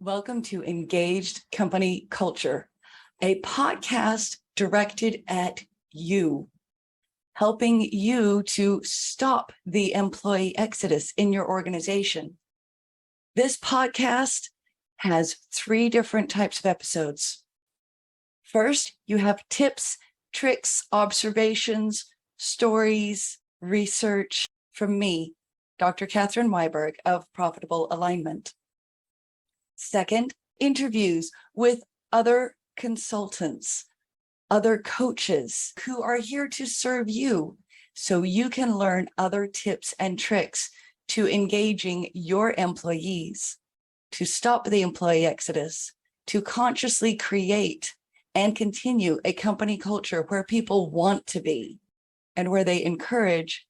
Welcome to Engaged Company Culture, a podcast directed at you, helping you to stop the employee exodus in your organization. This podcast has 3 different types of episodes. First, you have tips, tricks, observations, stories, research from me, Dr. Catherine Weiberg of Profitable Alignment. Second, interviews with other consultants, other coaches who are here to serve you so you can learn other tips and tricks to engaging your employees, to stop the employee exodus, to consciously create and continue a company culture where people want to be and where they encourage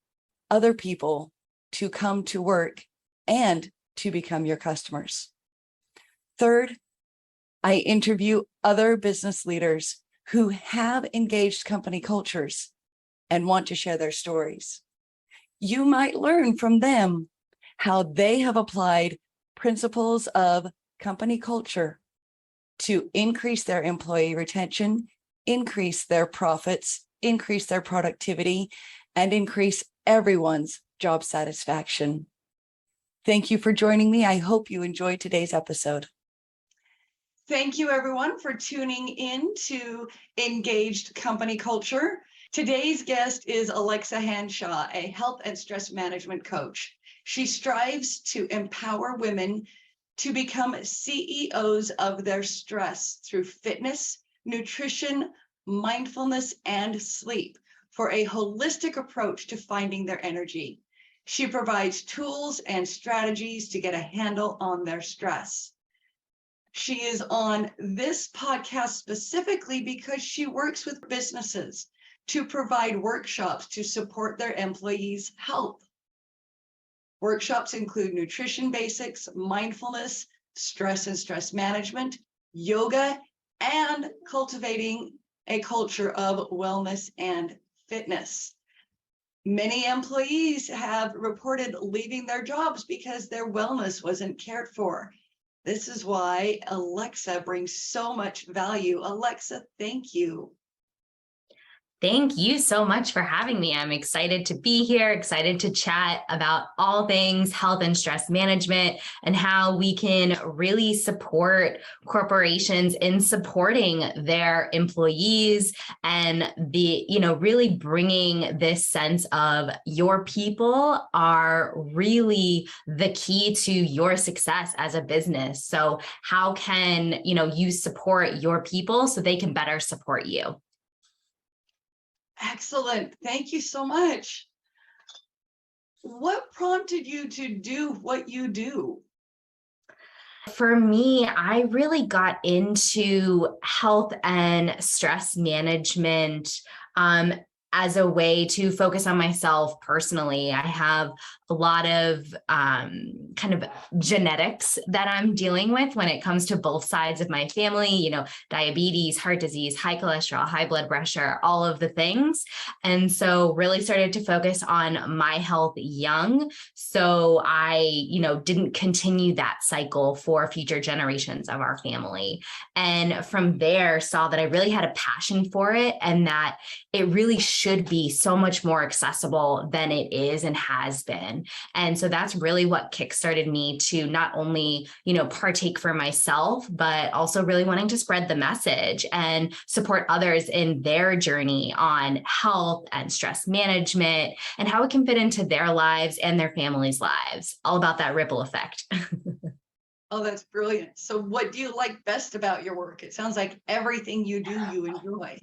other people to come to work and to become your customers. Third, I interview other business leaders who have engaged company cultures and want to share their stories. You might learn from them how they have applied principles of company culture to increase their employee retention, increase their profits, increase their productivity, and increase everyone's job satisfaction. Thank you for joining me. I hope you enjoyed today's episode. Thank you, everyone, for tuning in to Engaged Company Culture. Today's guest is Alexa Hanshaw, a health and stress management coach. She strives to empower women to become CEOs of their stress through fitness, nutrition, mindfulness, and sleep for a holistic approach to finding their energy. She provides tools and strategies to get a handle on their stress. She is on this podcast specifically because she works with businesses to provide workshops to support their employees' health. Workshops include nutrition basics, mindfulness, stress and stress management, yoga, and cultivating a culture of wellness and fitness. Many employees have reported leaving their jobs because their wellness wasn't cared for. This is why Alexa brings so much value. Alexa, thank you. Thank you so much for having me. I'm excited to be here, excited to chat about all things health and stress management and how we can really support corporations in supporting their employees and really bringing this sense of your people are really the key to your success as a business. So how can, you support your people so they can better support you? Excellent. Thank you so much. What prompted you to do what you do? For me, I really got into health and stress management as a way to focus on myself personally. I have a lot of kind of genetics that I'm dealing with when it comes to both sides of my family, diabetes, heart disease, high cholesterol, high blood pressure, all of the things. And so really started to focus on my health young. So I, didn't continue that cycle for future generations of our family. And from there, saw that I really had a passion for it and that it really should be so much more accessible than it is and has been. And so that's really what kickstarted me to not only, partake for myself, but also really wanting to spread the message and support others in their journey on health and stress management and how it can fit into their lives and their families' lives. All about that ripple effect. Oh, that's brilliant. So what do you like best about your work? It sounds like everything you do, you enjoy.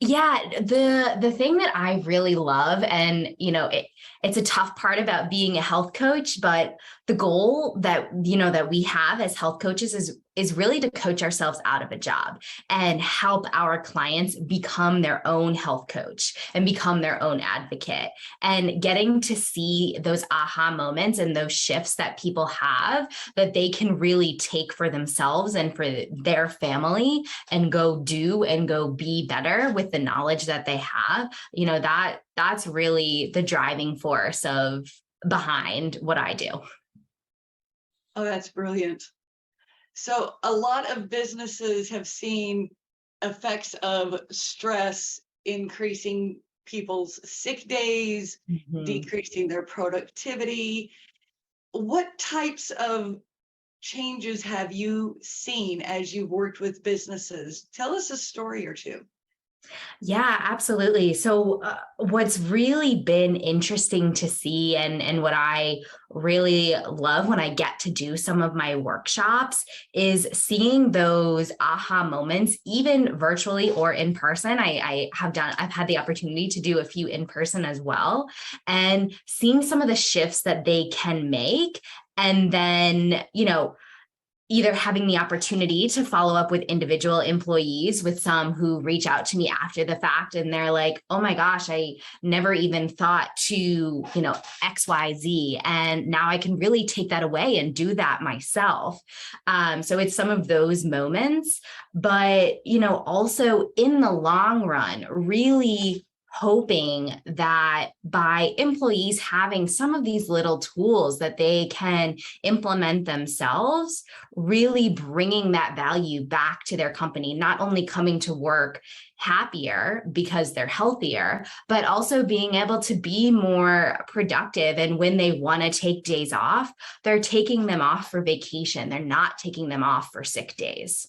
Yeah, the thing that I really love, and it's a tough part about being a health coach, but the goal that that we have as health coaches is really to coach ourselves out of a job and help our clients become their own health coach and become their own advocate. And getting to see those aha moments and those shifts that people have that they can really take for themselves and for their family and go do and go be better with the knowledge that they have, that's really the driving force of behind what I do. Oh, that's brilliant. So a lot of businesses have seen effects of stress increasing people's sick days, Mhm. decreasing their productivity. What types of changes have you seen as you've worked with businesses? Tell us a story or two. Yeah, absolutely. So, what's really been interesting to see, and what I really love when I get to do some of my workshops, is seeing those aha moments, even virtually or in person. I've had the opportunity to do a few in person as well, and seeing some of the shifts that they can make. And then, either having the opportunity to follow up with individual employees, with some who reach out to me after the fact and they're like, oh my gosh, I never even thought to, XYZ. And now I can really take that away and do that myself. So it's some of those moments, but, also in the long run, really hoping that by employees having some of these little tools that they can implement themselves, really bringing that value back to their company, not only coming to work happier because they're healthier, but also being able to be more productive. And when they want to take days off, they're taking them off for vacation. They're not taking them off for sick days.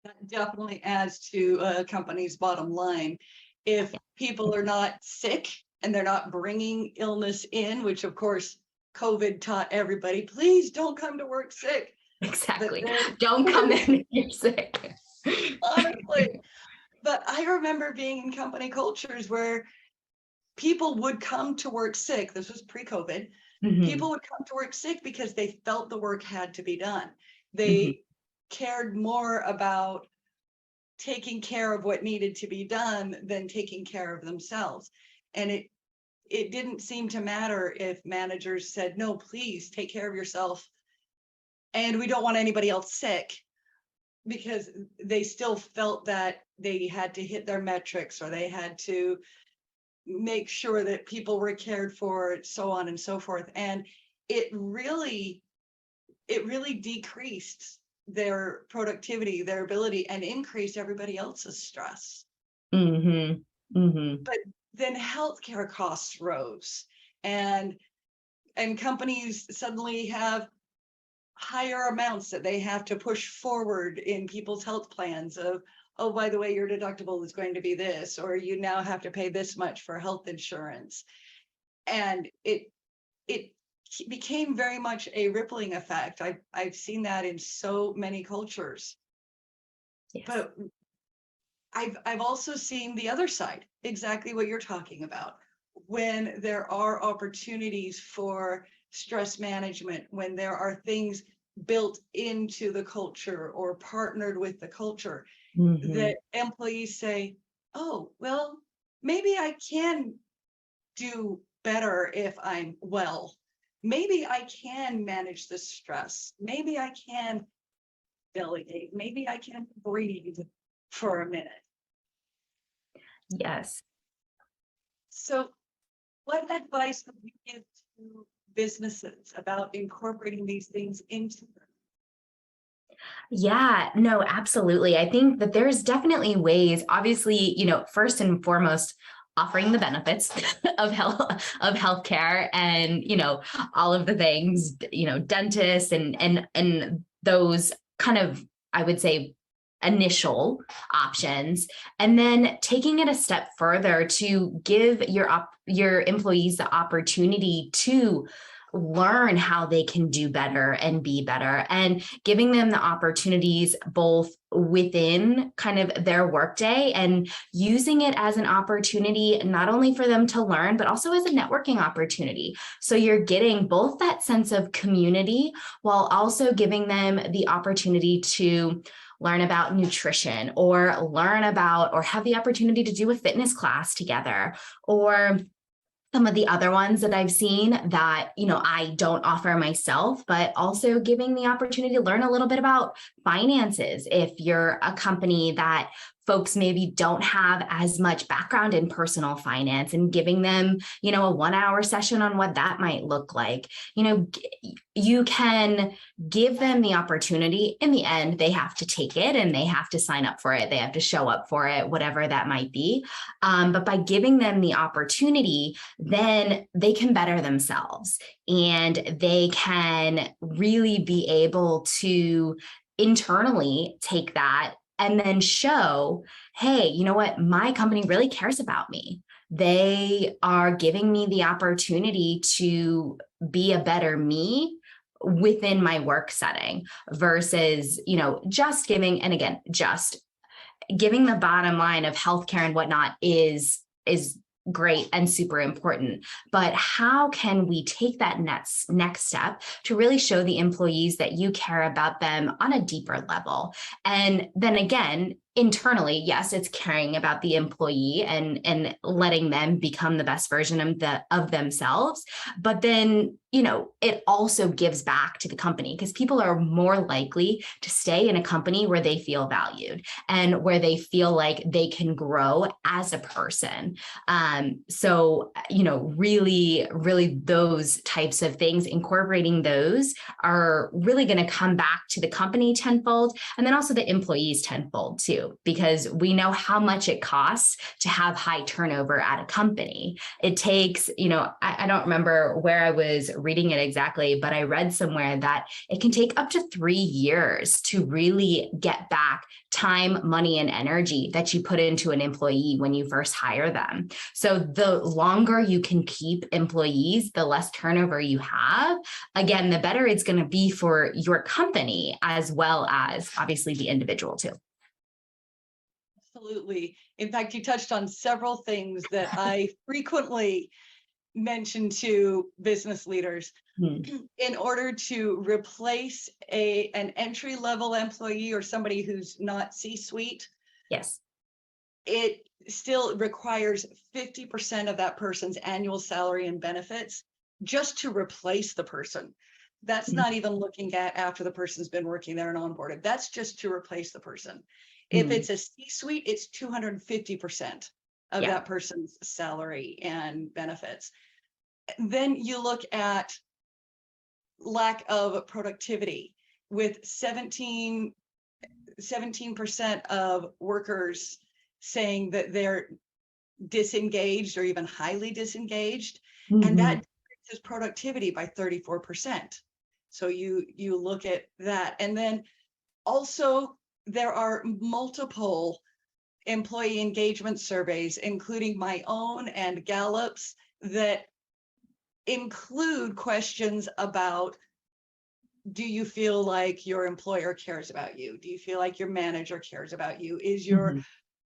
That definitely adds to a company's bottom line. If people are not sick and they're not bringing illness in, which of course COVID taught everybody, please don't come to work sick. But Exactly. then, Don't come in if you're sick. honestly, but I remember being in company cultures where people would come to work sick. This was pre-COVID. Mhm, People would come to work sick because they felt the work had to be done. mhm. They cared more about taking care of what needed to be done than taking care of themselves. And it didn't seem to matter if managers said, no, please take care of yourself. And we don't want anybody else sick, because they still felt that they had to hit their metrics, or they had to make sure that people were cared for, so on and so forth. And it really, it really decreased their productivity, their ability, and increased everybody else's stress. Mhm, mhm. But then healthcare costs rose, and companies suddenly have higher amounts that they have to push forward in people's health plans of, oh, by the way, your deductible is going to be this, or you now have to pay this much for health insurance. And it became very much a rippling effect. I've seen that in so many cultures. Yes. But I've also seen the other side, exactly what you're talking about. When there are opportunities for stress management, when there are things built into the culture or partnered with the culture, Mhm. that employees say, oh, well, maybe I can do better if I'm well. Maybe I can manage the stress. Maybe I can delegate. Maybe I can breathe for a minute. Yes. So, what advice would you give to businesses about incorporating these things into them? Yeah, no, absolutely. I think that there's definitely ways, obviously, first and foremost, offering the benefits of healthcare, and, all of the things, dentists and those kind of, I would say, initial options, and then taking it a step further to give your employees the opportunity to learn how they can do better and be better, and giving them the opportunities both within kind of their workday, and using it as an opportunity not only for them to learn, but also as a networking opportunity. So you're getting both that sense of community while also giving them the opportunity to learn about nutrition, or learn about, or have the opportunity to do a fitness class together, or some of the other ones that I've seen that, I don't offer myself, but also giving the opportunity to learn a little bit about finances. If you're a company that folks maybe don't have as much background in personal finance, and giving them, a 1 hour session on what that might look like. You can give them the opportunity. In the end, they have to take it and they have to sign up for it. They have to show up for it, whatever that might be. But by giving them the opportunity, then they can better themselves and they can really be able to internally take that and then show, hey, you know what? My company really cares about me. They are giving me the opportunity to be a better me within my work setting versus, just giving, and again, just giving the bottom line of healthcare and whatnot is great and super important. But how can we take that next step to really show the employees that you care about them on a deeper level? And then again, internally, yes, it's caring about the employee and letting them become the best version of themselves. But then, it also gives back to the company, because people are more likely to stay in a company where they feel valued and where they feel like they can grow as a person. So, really, really those types of things, incorporating those are really going to come back to the company tenfold, and then also the employees tenfold too, because we know how much it costs to have high turnover at a company. It takes, I don't remember where I was reading it exactly, but I read somewhere that it can take up to 3 years to really get back time, money, and energy that you put into an employee when you first hire them. So the longer you can keep employees, the less turnover you have, again, the better it's going to be for your company, as well as obviously the individual too. Absolutely. In fact, you touched on several things that I frequently mention to business leaders. In order to replace an entry-level employee or somebody who's not C-suite, yes, it still requires 50% of that person's annual salary and benefits just to replace the person. That's not even looking at after the person's been working there and onboarded. That's just to replace the person. If it's a C-suite, it's 250% of that person's salary and benefits. Then you look at lack of productivity, with 17% of workers saying that they're disengaged or even highly disengaged, and that decreases productivity by 34%. So you look at that. And then also there are multiple employee engagement surveys, including my own and Gallup's, that include questions about, do you feel like your employer cares about you? Do you feel like your manager cares about you? Is your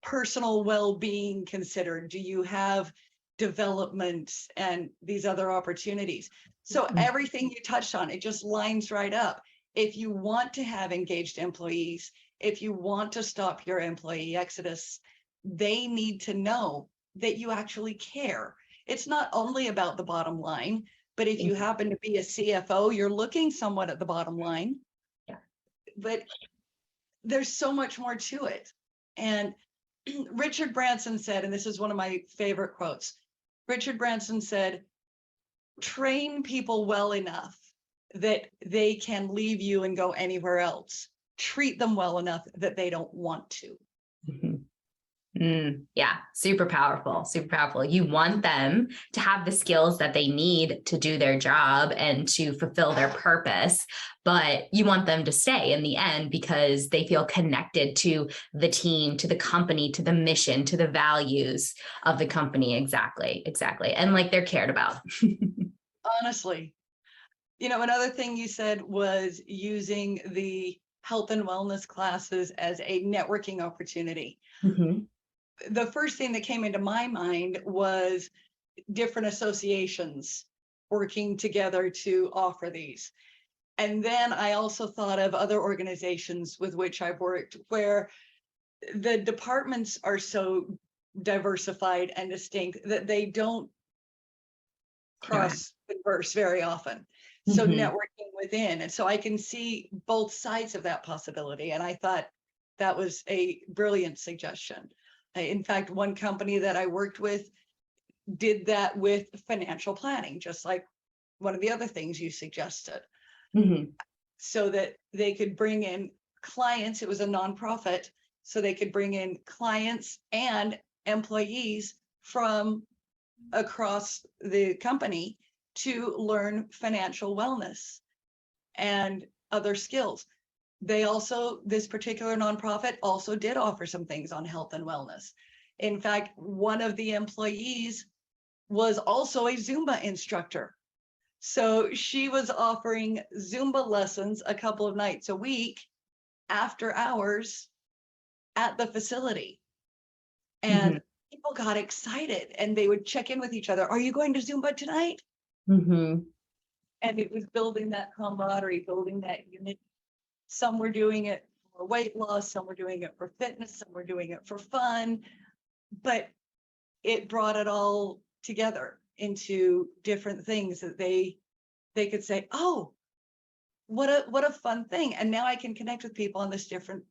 personal well-being considered? Do you have development and these other opportunities? So everything you touched on, it just lines right up. If you want to have engaged employees, if you want to stop your employee exodus, they need to know that you actually care. It's not only about the bottom line, but if you happen to be a CFO, you're looking somewhat at the bottom line. Yeah. But there's so much more to it. And Richard Branson said, and this is one of my favorite quotes, Richard Branson said, train people well enough that they can leave you and go anywhere else. Treat them well enough that they don't want to. Yeah, super powerful, super powerful. You want them to have the skills that they need to do their job and to fulfill their purpose, but you want them to stay in the end because they feel connected to the team, to the company, to the mission, to the values of the company. Exactly. And like they're cared about. Honestly, another thing you said was using the health and wellness classes as a networking opportunity. The first thing that came into my mind was different associations working together to offer these. And then I also thought of other organizations with which I've worked where the departments are so diversified and distinct that they don't cross converse very often. So networking within. And so I can see both sides of that possibility. And I thought that was a brilliant suggestion. In fact, one company that I worked with did that with financial planning, just like one of the other things you suggested, so that they could bring in clients. It was a nonprofit, so they could bring in clients and employees from across the company to learn financial wellness and other skills. They also, this particular nonprofit also did offer some things on health and wellness. In fact, one of the employees was also a Zumba instructor. So she was offering Zumba lessons a couple of nights a week after hours at the facility. And people got excited and they would check in with each other. Are you going to Zumba tonight? And it was building that camaraderie, building that unity. Some were doing it for weight loss, some were doing it for fitness, some were doing it for fun, but it brought it all together into different things that they could say, oh, what a fun thing. And now I can connect with people on this different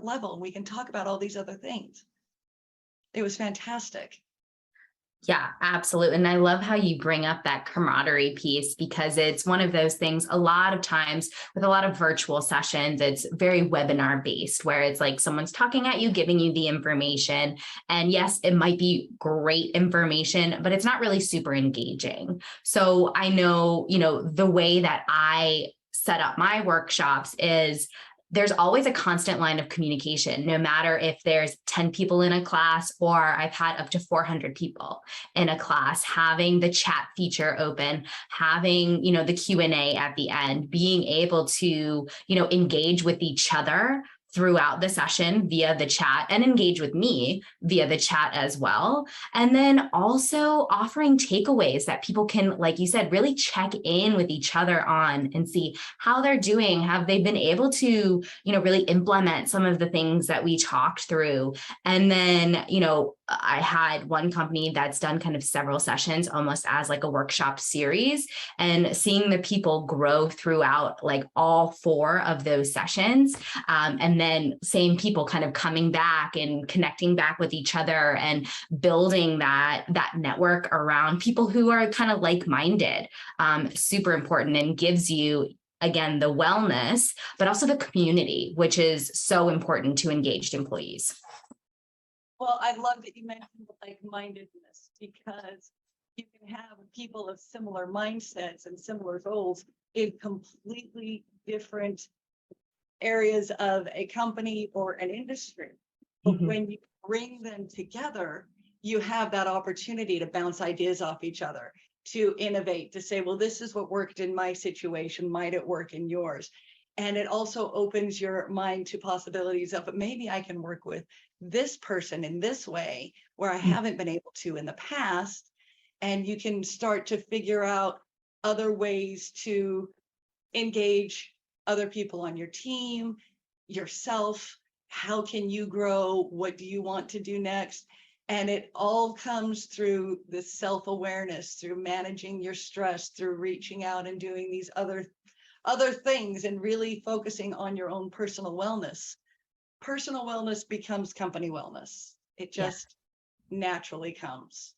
level, and we can talk about all these other things. It was fantastic. Yeah, absolutely. And I love how you bring up that camaraderie piece, because it's one of those things a lot of times with a lot of virtual sessions, it's very webinar based, where it's like someone's talking at you, giving you the information. And yes, it might be great information, but it's not really super engaging. So I know, the way that I set up my workshops is there's always a constant line of communication, no matter if there's 10 people in a class or I've had up to 400 people in a class. Having the chat feature open, having, the Q&A at the end, being able to, engage with each other throughout the session via the chat, and engage with me via the chat as well. And then also offering takeaways that people can, like you said, really check in with each other on and see how they're doing. Have they been able to, really implement some of the things that we talked through? And then, I had one company that's done kind of several sessions almost as like a workshop series, and seeing the people grow throughout like all 4 of those sessions. And then same people kind of coming back and connecting back with each other and building that network around people who are kind of like-minded, super important, and gives you, again, the wellness, but also the community, which is so important to engaged employees. Well, I love that you mentioned like-mindedness, because you can have people of similar mindsets and similar goals in completely different areas of a company or an industry. But when you bring them together, you have that opportunity to bounce ideas off each other, to innovate, to say, well, this is what worked in my situation, might it work in yours? And it also opens your mind to possibilities of, maybe I can work with this person in this way where I haven't been able to in the past. And you can start to figure out other ways to engage other people on your team, yourself. How can you grow? What do you want to do next? And it all comes through the self-awareness, through managing your stress, through reaching out and doing these other things, and really focusing on your own personal wellness. Personal wellness becomes company wellness. It just naturally comes.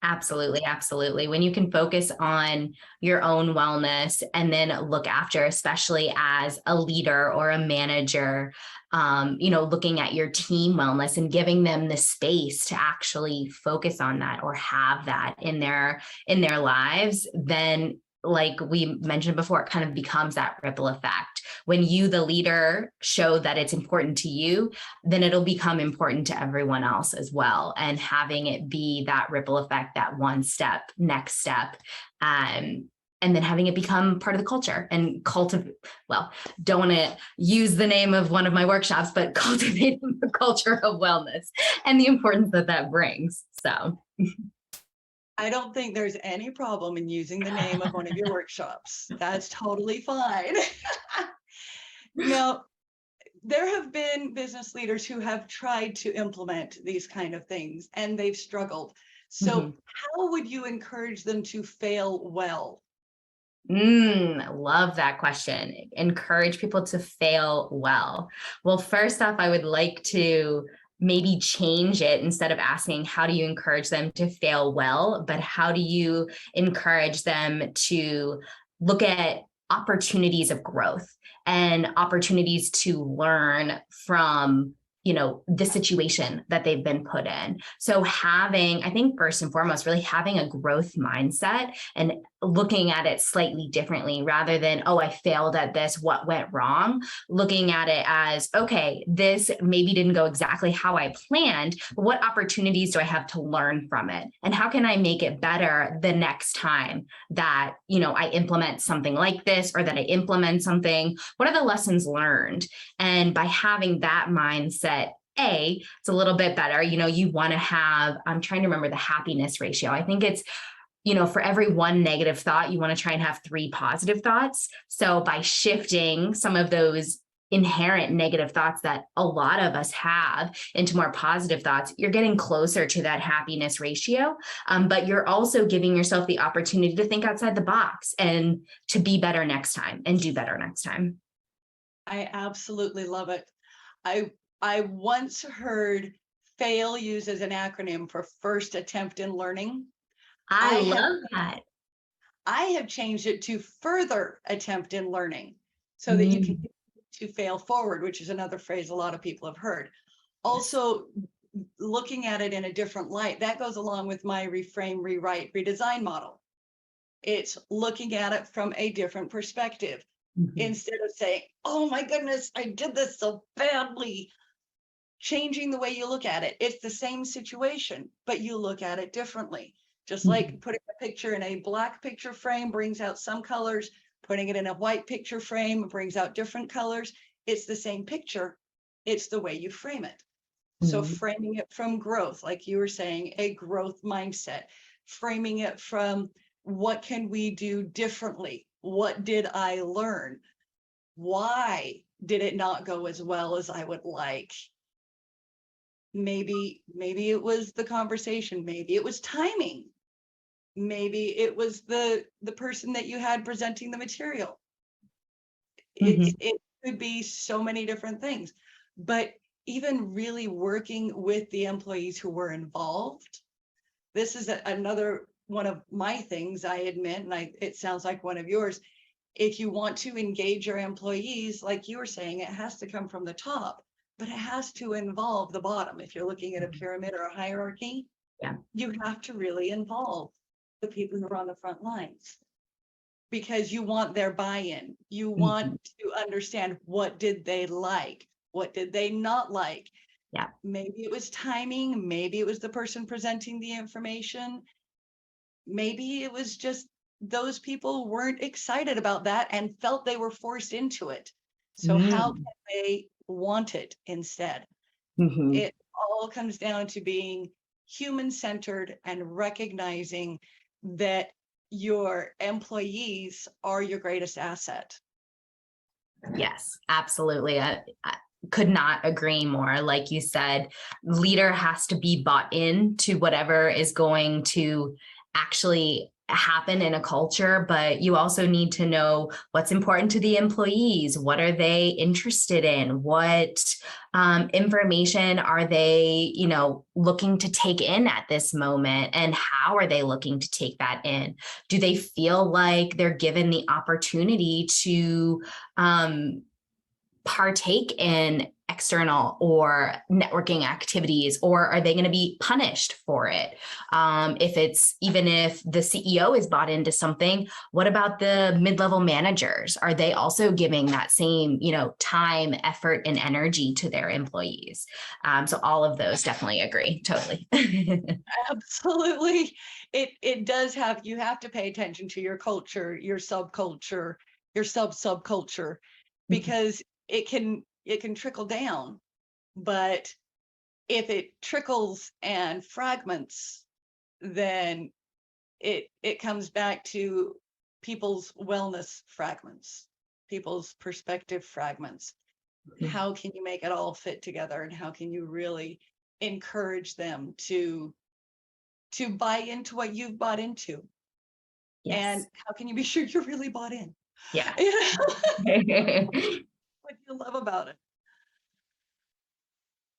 Absolutely. Absolutely. When you can focus on your own wellness and then look after, especially as a leader or a manager, looking at your team wellness and giving them the space to actually focus on that or have that in their lives, then, like we mentioned before, it kind of becomes that ripple effect. When you, the leader, show that it's important to you, then it'll become important to everyone else as well. And having it be that ripple effect, that one step, next step, and then having it become part of the culture and don't want to use the name of one of my workshops, but cultivating the culture of wellness and the importance that brings. So I don't think there's any problem in using the name of one of your workshops. That's totally fine. Now, there have been business leaders who have tried to implement these kind of things and they've struggled. So how would you encourage them to fail well? Love that question. Encourage people to fail well. Well, first off, I would like to maybe change it instead of asking, how do you encourage them to fail well? But how do you encourage them to look at opportunities of growth and opportunities to learn from the situation that they've been put in. So having, I think first and foremost, really having a growth mindset and looking at it slightly differently rather than, oh, I failed at this, what went wrong? Looking at it as, okay, this maybe didn't go exactly how I planned, but what opportunities do I have to learn from it? And how can I make it better the next time that, I implement something like this, or that I implement something? What are the lessons learned? And by having that mindset, it's a little bit better. You want to have, I'm trying to remember the happiness ratio. I think it's, for every one negative thought, you want to try and have 3 positive thoughts. So by shifting some of those inherent negative thoughts that a lot of us have into more positive thoughts, you're getting closer to that happiness ratio. But you're also giving yourself the opportunity to think outside the box and to be better next time and do better next time. I absolutely love it. I once heard FAIL used as an acronym for first attempt in learning. I love that. I have changed it to further attempt in learning so that you can to fail forward, which is another phrase a lot of people have heard. Also, looking at it in a different light, that goes along with my reframe, rewrite, redesign model. It's looking at it from a different perspective. Instead of saying, oh my goodness, I did this so badly, changing the way you look at it. It's the same situation, but you look at it differently. Just like putting a picture in a black picture frame brings out some colors, putting it in a white picture frame brings out different colors. It's the same picture. It's the way you frame it. So framing it from growth, like you were saying, a growth mindset, framing it from what can we do differently? What did I learn? Why did it not go as well as I would like? Maybe it was the conversation. Maybe it was timing. Maybe it was the person that you had presenting the material. It could be so many different things. But even really working with the employees who were involved, this is another one of my things, I admit, and it sounds like one of yours. If you want to engage your employees, like you were saying, it has to come from the top, but it has to involve the bottom. If you're looking at a pyramid or a hierarchy, you have to really involve the people who are on the front lines, because you want their buy-in. You want to understand, what did they like? What did they not like? Yeah. Maybe it was timing. Maybe it was the person presenting the information. Maybe it was just those people weren't excited about that and felt they were forced into it. So how can they want it instead? It all comes down to being human-centered and recognizing that your employees are your greatest asset. Yes, absolutely. I could not agree more. Like you said, leader has to be bought into whatever is going to actually happen in a culture, but you also need to know what's important to the employees. What are they interested in? What information are they, looking to take in at this moment? And how are they looking to take that in? Do they feel like they're given the opportunity to partake in external or networking activities, or are they going to be punished for it? Even if the CEO is bought into something, what about the mid-level managers? Are they also giving that same, time, effort, and energy to their employees? So all of those, definitely agree. Totally. Absolutely. It does you have to pay attention to your culture, your subculture, your subculture, because it can trickle down. But if it trickles and fragments, then it comes back to people's wellness fragments, people's perspective fragments. How can you make it all fit together, and how can you really encourage them to buy into what you've bought into? Yes. And how can you be sure you're really bought in? Yeah. What do you love about it?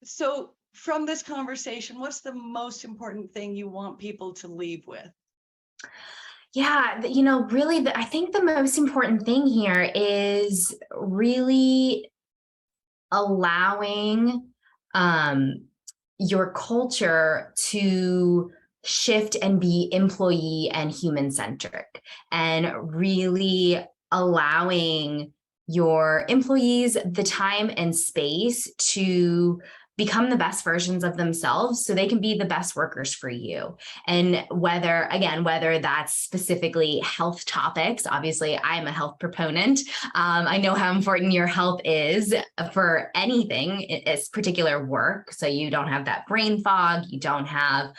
So from this conversation, what's the most important thing you want people to leave with? Yeah, really, I think the most important thing here is really allowing um, your culture to shift and be employee and human centric, and really allowing your employees the time and space to become the best versions of themselves so they can be the best workers for you. And whether that's specifically health topics, obviously I'm a health proponent. I know how important your health is for anything, it's particular work. So you don't have that brain fog, you don't have,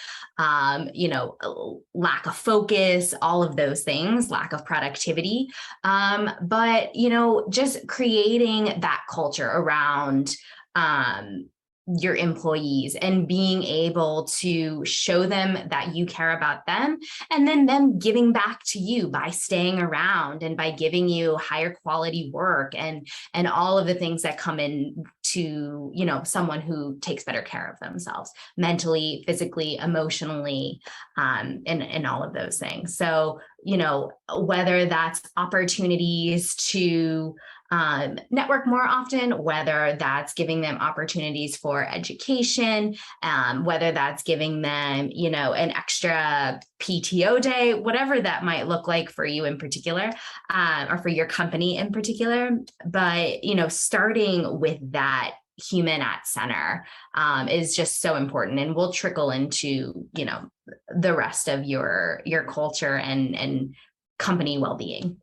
lack of focus, all of those things, lack of productivity. But, just creating that culture around, your employees and being able to show them that you care about them, and then them giving back to you by staying around and by giving you higher quality work and all of the things that come in to someone who takes better care of themselves mentally, physically, emotionally, and all of those things. So whether that's opportunities to network more often, whether that's giving them opportunities for education, whether that's giving them, an extra PTO day, whatever that might look like for you in particular, or for your company in particular. But, starting with that human at center is just so important, and will trickle into, the rest of your culture and company well-being.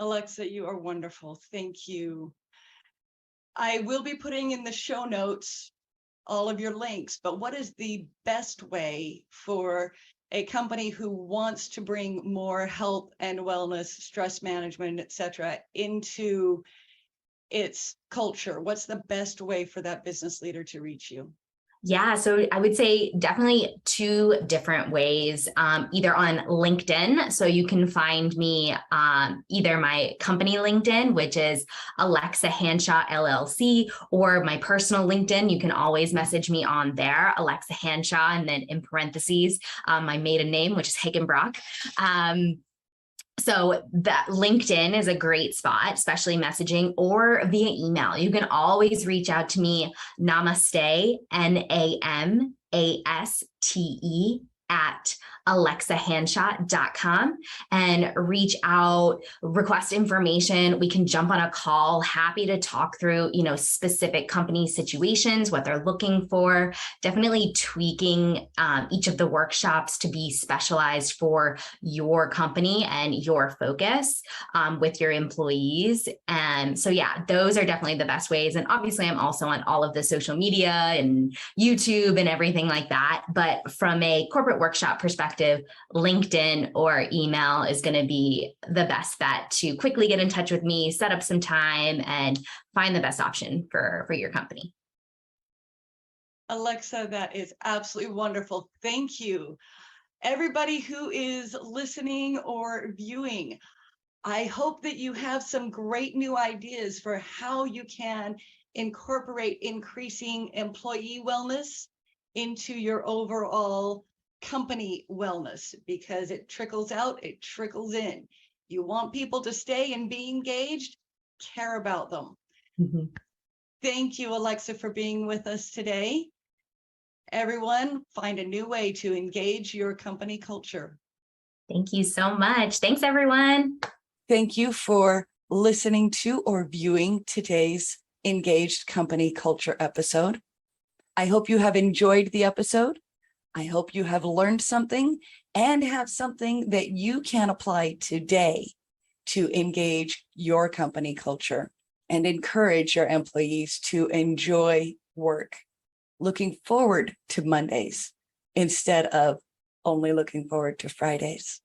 Alexa, you are wonderful. Thank you. I will be putting in the show notes all of your links, but what is the best way for a company who wants to bring more health and wellness, stress management, et cetera, into its culture? What's the best way for that business leader to reach you? Yeah, so I would say definitely two different ways, either on LinkedIn. So you can find me either my company LinkedIn, which is Alexa Hanshaw LLC, or my personal LinkedIn. You can always message me on there, Alexa Hanshaw, and then in parentheses, my maiden name, which is Hagenbrock. So that LinkedIn is a great spot, especially messaging or via email. You can always reach out to me, namaste, NAMASTE, at alexahanshot.com, and reach out, request information. We can jump on a call. Happy to talk through, specific company situations, what they're looking for, definitely tweaking each of the workshops to be specialized for your company and your focus with your employees. And so, yeah, those are definitely the best ways. And obviously I'm also on all of the social media and YouTube and everything like that. But from a corporate workshop perspective, LinkedIn or email is going to be the best bet to quickly get in touch with me, set up some time, and find the best option for your company. Alexa, that is absolutely wonderful. Thank you. Everybody who is listening or viewing, I hope that you have some great new ideas for how you can incorporate increasing employee wellness into your overall company wellness, because it trickles out, it trickles in. You want people to stay and be engaged, care about them. Mm-hmm. Thank you, Alexa, for being with us today. Everyone, find a new way to engage your company culture. Thank you so much. Thanks, everyone. Thank you for listening to or viewing today's Engaged Company Culture episode. I hope you have enjoyed the episode. I hope you have learned something and have something that you can apply today to engage your company culture and encourage your employees to enjoy work, looking forward to Mondays instead of only looking forward to Fridays.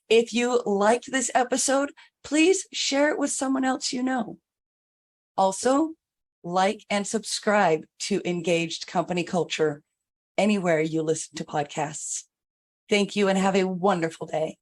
If you liked this episode, please share it with someone else you know. Also, like and subscribe to Engaged Company Culture anywhere you listen to podcasts. Thank you and have a wonderful day.